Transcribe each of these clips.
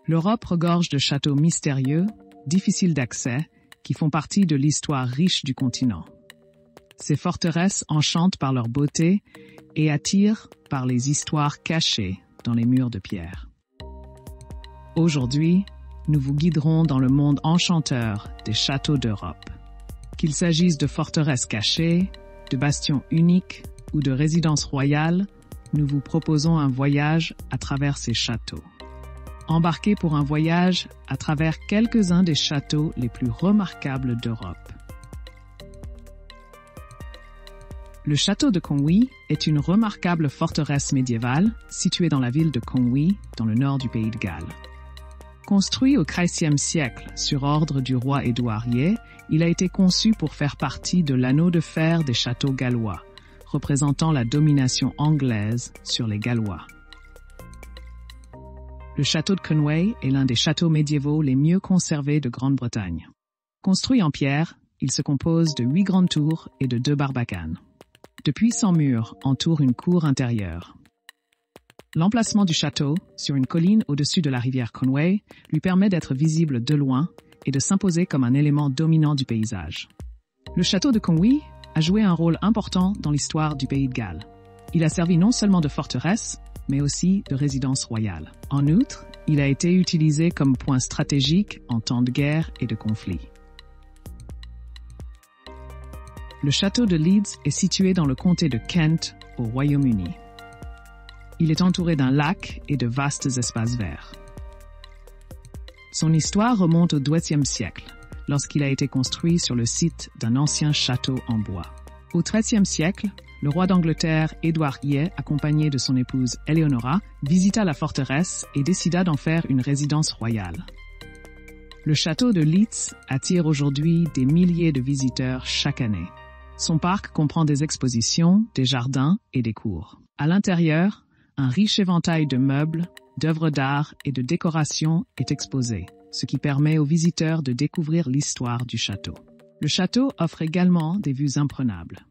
L'Europe regorge de châteaux mystérieux, difficiles d'accès, qui font partie de l'histoire riche du continent. Ces forteresses enchantent par leur beauté et attirent par les histoires cachées dans les murs de pierre. Aujourd'hui, nous vous guiderons dans le monde enchanteur des châteaux d'Europe. Qu'il s'agisse de forteresses cachées, de bastions uniques ou de résidences royales, nous vous proposons un voyage à travers ces châteaux. Embarquez pour un voyage à travers quelques-uns des châteaux les plus remarquables d'Europe. Le château de Conwy est une remarquable forteresse médiévale située dans la ville de Conwy, dans le nord du pays de Galles. Construit au XIIIe siècle sur ordre du roi Édouard Ier, il a été conçu pour faire partie de l'anneau de fer des châteaux gallois, représentant la domination anglaise sur les Gallois. Le château de Conwy est l'un des châteaux médiévaux les mieux conservés de Grande-Bretagne. Construit en pierre, il se compose de 8 grandes tours et de 2 barbacanes. De puissants murs entourent une cour intérieure. L'emplacement du château, sur une colline au-dessus de la rivière Conwy, lui permet d'être visible de loin et de s'imposer comme un élément dominant du paysage. Le château de Conwy a joué un rôle important dans l'histoire du pays de Galles. Il a servi non seulement de forteresse, mais aussi de résidence royale. En outre, il a été utilisé comme point stratégique en temps de guerre et de conflit. Le château de Leeds est situé dans le comté de Kent, au Royaume-Uni. Il est entouré d'un lac et de vastes espaces verts. Son histoire remonte au XIIe siècle, lorsqu'il a été construit sur le site d'un ancien château en bois. Au XIIIe siècle, le roi d'Angleterre Édouard Ier, accompagné de son épouse Éléonora, visita la forteresse et décida d'en faire une résidence royale. Le château de Leeds attire aujourd'hui des milliers de visiteurs chaque année. Son parc comprend des expositions, des jardins et des cours. À l'intérieur, un riche éventail de meubles, d'œuvres d'art et de décorations est exposé, ce qui permet aux visiteurs de découvrir l'histoire du château. Le château offre également des vues imprenables.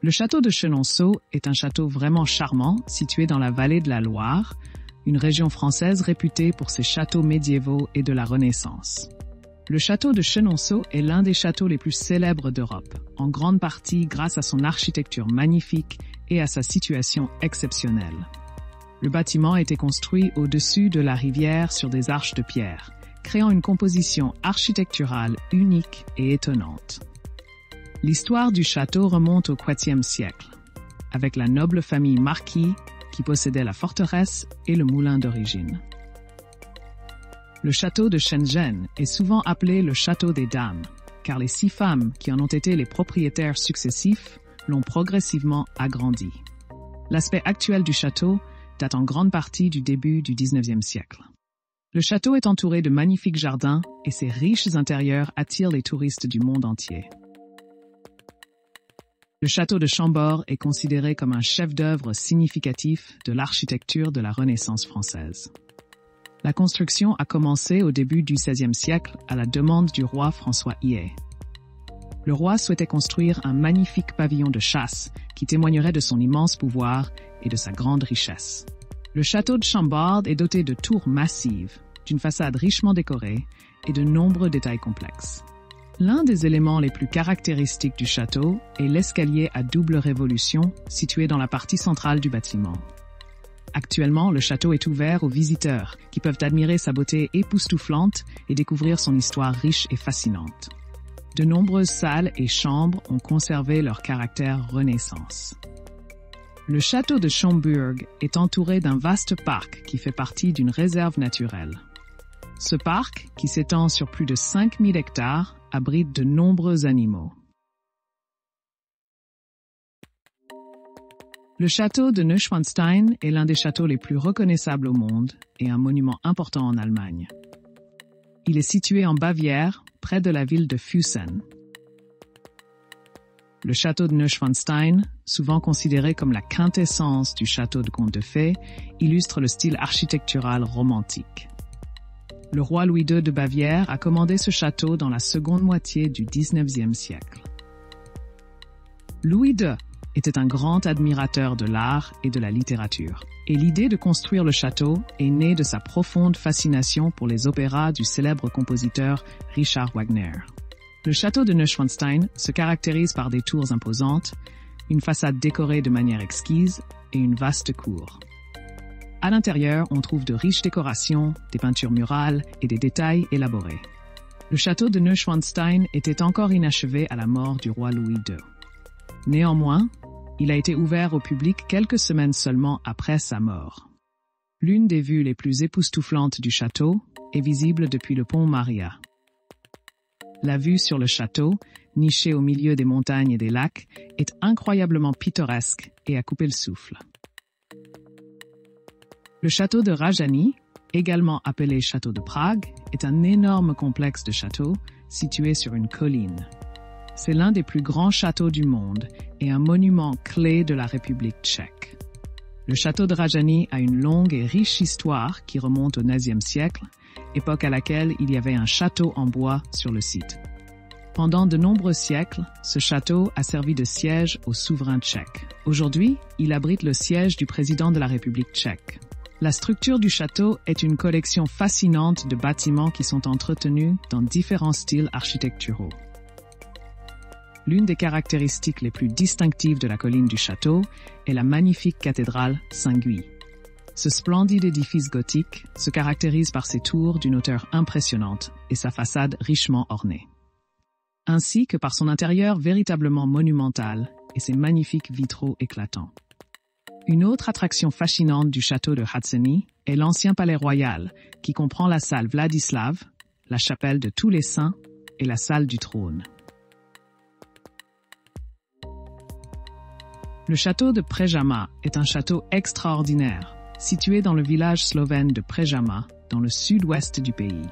Le château de Chenonceau est un château vraiment charmant situé dans la vallée de la Loire, une région française réputée pour ses châteaux médiévaux et de la Renaissance. Le château de Chenonceau est l'un des châteaux les plus célèbres d'Europe, en grande partie grâce à son architecture magnifique et à sa situation exceptionnelle. Le bâtiment a été construit au-dessus de la rivière sur des arches de pierre, créant une composition architecturale unique et étonnante. L'histoire du château remonte au IVe siècle, avec la noble famille Marquis qui possédait la forteresse et le moulin d'origine. Le château de Shenzhen est souvent appelé le château des dames, car les 6 femmes qui en ont été les propriétaires successifs l'ont progressivement agrandi. L'aspect actuel du château date en grande partie du début du XIXe siècle. Le château est entouré de magnifiques jardins et ses riches intérieurs attirent les touristes du monde entier. Le château de Chambord est considéré comme un chef-d'œuvre significatif de l'architecture de la Renaissance française. La construction a commencé au début du XVIe siècle à la demande du roi François Ier. Le roi souhaitait construire un magnifique pavillon de chasse qui témoignerait de son immense pouvoir et de sa grande richesse. Le château de Chambord est doté de tours massives, d'une façade richement décorée et de nombreux détails complexes. L'un des éléments les plus caractéristiques du château est l'escalier à double révolution situé dans la partie centrale du bâtiment. Actuellement, le château est ouvert aux visiteurs qui peuvent admirer sa beauté époustouflante et découvrir son histoire riche et fascinante. De nombreuses salles et chambres ont conservé leur caractère Renaissance. Le château de Schomburg est entouré d'un vaste parc qui fait partie d'une réserve naturelle. Ce parc, qui s'étend sur plus de 5000 hectares, abrite de nombreux animaux. Le château de Neuschwanstein est l'un des châteaux les plus reconnaissables au monde et un monument important en Allemagne. Il est situé en Bavière, près de la ville de Füssen. Le château de Neuschwanstein, souvent considéré comme la quintessence du château de contes de fées, illustre le style architectural romantique. Le roi Louis II de Bavière a commandé ce château dans la seconde moitié du XIXe siècle. Louis II était un grand admirateur de l'art et de la littérature. Et l'idée de construire le château est née de sa profonde fascination pour les opéras du célèbre compositeur Richard Wagner. Le château de Neuschwanstein se caractérise par des tours imposantes, une façade décorée de manière exquise et une vaste cour. À l'intérieur, on trouve de riches décorations, des peintures murales et des détails élaborés. Le château de Neuschwanstein était encore inachevé à la mort du roi Louis II. Néanmoins, il a été ouvert au public quelques semaines seulement après sa mort. L'une des vues les plus époustouflantes du château est visible depuis le pont Maria. La vue sur le château, niché au milieu des montagnes et des lacs, est incroyablement pittoresque et à couper le souffle. Le château de Rajany, également appelé château de Prague, est un énorme complexe de châteaux situé sur une colline. C'est l'un des plus grands châteaux du monde et un monument clé de la République tchèque. Le château de Rajany a une longue et riche histoire qui remonte au XIXe siècle, époque à laquelle il y avait un château en bois sur le site. Pendant de nombreux siècles, ce château a servi de siège au souverain tchèque. Aujourd'hui, il abrite le siège du président de la République tchèque. La structure du château est une collection fascinante de bâtiments qui sont entretenus dans différents styles architecturaux. L'une des caractéristiques les plus distinctives de la colline du château est la magnifique cathédrale Saint-Guy. Ce splendide édifice gothique se caractérise par ses tours d'une hauteur impressionnante et sa façade richement ornée, ainsi que par son intérieur véritablement monumental et ses magnifiques vitraux éclatants. Une autre attraction fascinante du château de Rajany est l'ancien palais royal, qui comprend la salle Vladislav, la chapelle de tous les saints et la salle du trône. Le château de Přežama est un château extraordinaire, situé dans le village slovène de Přežama, dans le sud-ouest du pays.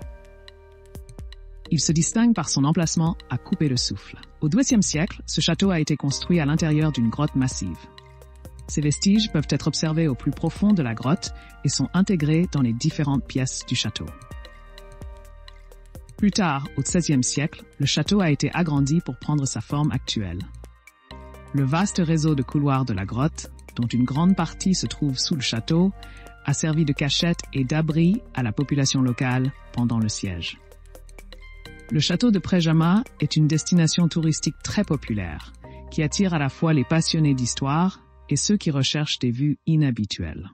Il se distingue par son emplacement à couper le souffle. Au XIIe siècle, ce château a été construit à l'intérieur d'une grotte massive. Ces vestiges peuvent être observés au plus profond de la grotte et sont intégrés dans les différentes pièces du château. Plus tard, au XVIe siècle, le château a été agrandi pour prendre sa forme actuelle. Le vaste réseau de couloirs de la grotte, dont une grande partie se trouve sous le château, a servi de cachette et d'abri à la population locale pendant le siège. Le château de Přežama est une destination touristique très populaire, qui attire à la fois les passionnés d'histoire et ceux qui recherchent des vues inhabituelles.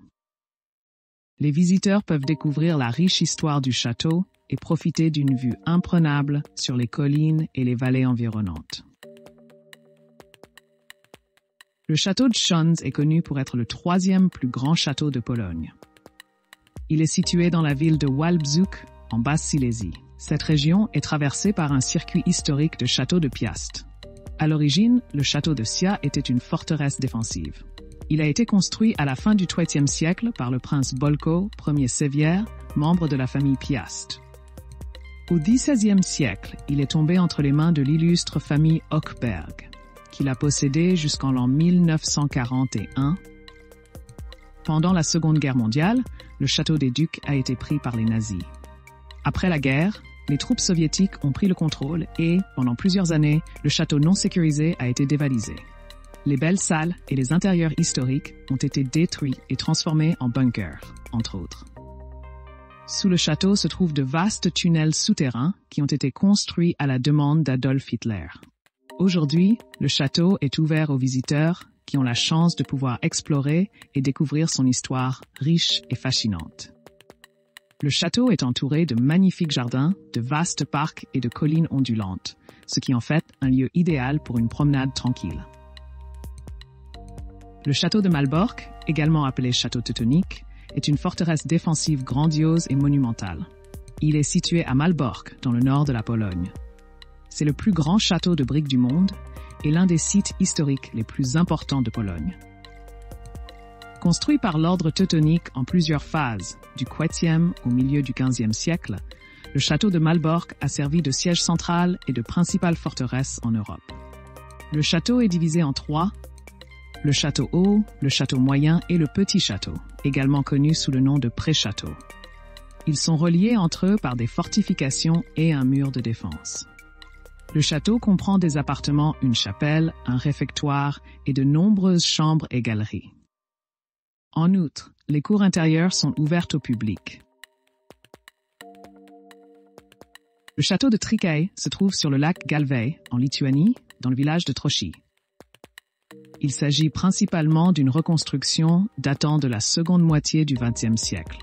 Les visiteurs peuvent découvrir la riche histoire du château et profiter d'une vue imprenable sur les collines et les vallées environnantes. Le château de Szonc est connu pour être le troisième plus grand château de Pologne. Il est situé dans la ville de Wałbrzych, en Basse-Silésie. Cette région est traversée par un circuit historique de châteaux de Piast. À l'origine, le château de Sia était une forteresse défensive. Il a été construit à la fin du XIIIe siècle par le prince Bolko, Ier Sévière, membre de la famille Piast. Au XVIe siècle, il est tombé entre les mains de l'illustre famille Hochberg, qui l'a possédé jusqu'en l'an 1941. Pendant la Seconde Guerre mondiale, le château des Ducs a été pris par les nazis. Après la guerre, les troupes soviétiques ont pris le contrôle et, pendant plusieurs années, le château non sécurisé a été dévalisé. Les belles salles et les intérieurs historiques ont été détruits et transformés en bunkers, entre autres. Sous le château se trouvent de vastes tunnels souterrains qui ont été construits à la demande d'Adolf Hitler. Aujourd'hui, le château est ouvert aux visiteurs qui ont la chance de pouvoir explorer et découvrir son histoire riche et fascinante. Le château est entouré de magnifiques jardins, de vastes parcs et de collines ondulantes, ce qui en fait un lieu idéal pour une promenade tranquille. Le château de Malbork, également appelé château teutonique, est une forteresse défensive grandiose et monumentale. Il est situé à Malbork, dans le nord de la Pologne. C'est le plus grand château de briques du monde et l'un des sites historiques les plus importants de Pologne. Construit par l'ordre teutonique en plusieurs phases, du XVe au milieu du XVe siècle, le château de Malbork a servi de siège central et de principale forteresse en Europe. Le château est divisé en trois: le château haut, le château moyen et le petit château, également connu sous le nom de pré-château. Ils sont reliés entre eux par des fortifications et un mur de défense. Le château comprend des appartements, une chapelle, un réfectoire et de nombreuses chambres et galeries. En outre, les cours intérieures sont ouvertes au public. Le château de Trikai se trouve sur le lac Galvei, en Lituanie, dans le village de Troši. Il s'agit principalement d'une reconstruction datant de la seconde moitié du XXe siècle.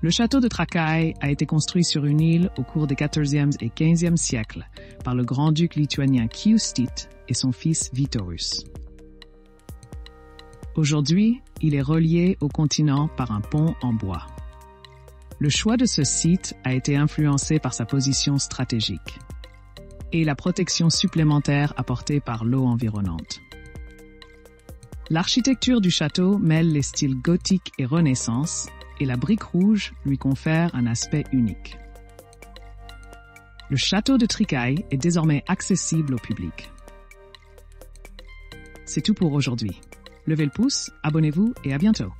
Le château de Trakai a été construit sur une île au cours des XIVe et XVe siècles par le grand-duc lituanien Kęstutis et son fils Vytautas. Aujourd'hui, il est relié au continent par un pont en bois. Le choix de ce site a été influencé par sa position stratégique et la protection supplémentaire apportée par l'eau environnante. L'architecture du château mêle les styles gothique et Renaissance, et la brique rouge lui confère un aspect unique. Le château de Trikai est désormais accessible au public. C'est tout pour aujourd'hui. Levez le pouce, abonnez-vous et à bientôt.